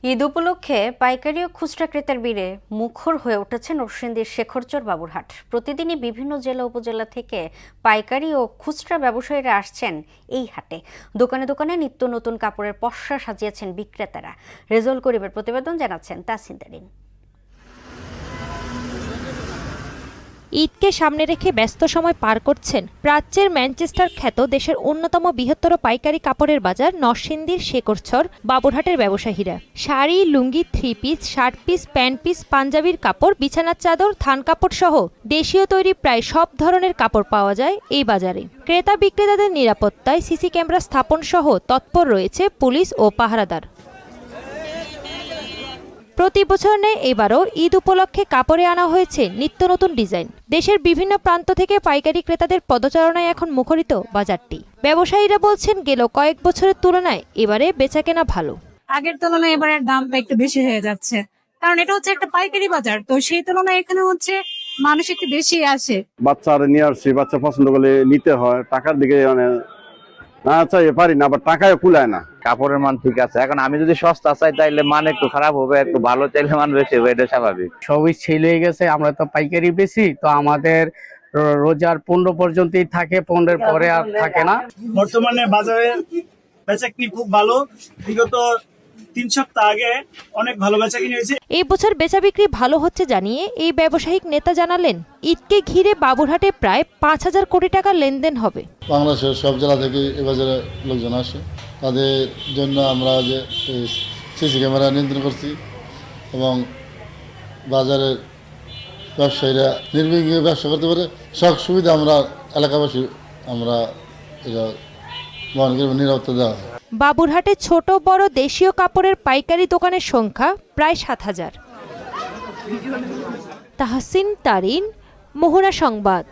ঈদ উপলক্ষে পাইকারি ও খুচরা ক্রেতার ভিড়ে মুখর হয়ে উঠেছে নরসিংদীর শেখরচর বাবুরহাট। প্রতিদিনই বিভিন্ন জেলা উপজেলা থেকে পাইকারি ও খুচরা ব্যবসায়ীরা আসছেন এই হাটে। দোকানে দোকানে নিত্য নতুন কাপড়ের পসরা সাজিয়েছেন বিক্রেতারা। রেজল করিমের প্রতিবেদন, জানাচ্ছেন তাসিন তারিন। ঈদকে সামনে রেখে ব্যস্ত সময় পার করছেন প্রাচ্যের ম্যানচেস্টার খ্যাত দেশের অন্যতম বৃহত্তর পাইকারি কাপড়ের বাজার নরসিংদীর শেখরচর বাবুরহাটের ব্যবসায়ীরা। Sari, lungi, three piece, shirt piece, pant piece, পাঞ্জাবির কাপড়, বিছানার চাদর, থান কাপড় সহ দেশীয় তৈরি প্রায় সব ধরনের কাপড় পাওয়া যায় এই বাজারে। ক্রেতা বিক্রেতাদের নিরাপত্তায় সিসি ক্যামেরা স্থাপন সহ তৎপর রয়েছে পুলিশ ও পাহারাদার। প্রতি বছর নেয় এবারও ঈদ উপলক্ষে কাপড়ে আনা হয়েছে নিত্য নতুন ডিজাইন। দেশের বিভিন্ন প্রান্ত থেকে পাইকারি ক্রেতাদের পদচারণায় এখন মুখরিত বাজারটি। ব্যবসায়ীরা বলছেন, গেল কয়েক বছরের তুলনায় এবারে বেচাকেনা ভালো। আগের তুলনায় এবারের দামটা একটু বেশি হয়ে যাচ্ছে, কারণ এটা হচ্ছে একটা পাইকারি বাজার, তো সেই তুলনায় এখানে হচ্ছে মানুষ একটু বেশি আসে। বাচ্চারা নিয়ে আসছি, বাচ্চা পছন্দ করলে নিতে হয়, টাকার দিকে মানে না চাইয়ে পারি না, আবার টাকায় কুলায় না। কাপড়ের মান ঠিক আছে, এখন আমি যদি সস্তা চাই তাইলে মান একটু খারাপ হবে, একটু ভালো চাইলে মান বেশি হবে, এটা স্বাভাবিক। সবই ছেলে হয়ে গেছে, আমরা তো পাইকারি বেশি, তো আমাদের রোজার 15 পর্যন্তই থাকে, 15-এর পরে আর থাকে না। বর্তমানে বাজারে বেচাকিনি খুব ভালো। বিগত 3 সপ্তাহ আগে অনেক ভালো বেচাকিনি হয়েছে। এই বছর বেচা বিক্রি ভালো হচ্ছে জানিয়ে এই ব্যবসায়িক নেতা জানালেন, ঈদকে ঘিরে বাবুরহাটে প্রায় 5,000 কোটি টাকার লেনদেন হবে। বাংলাদেশের সব জেলা থেকে এ বাজারে লোকজন আসে, তাদের জন্য আমরা যে সিসি ক্যামেরা নিয়ন্ত্রণ করছি এবং বাজারের ব্যবসায়ীরা নির্বিঘ্নে ব্যবসা করতে পারে, সব সুবিধা আমরা এলাকাবাসী আমরা এটা বহন করব, নিরাপত্তা দেওয়া হয়। বাবুরহাটে ছোট বড় দেশীয় কাপড়ের পাইকারি দোকানের সংখ্যা প্রায় 7,000। তাহসিন তারিন, মোহনা সংবাদ।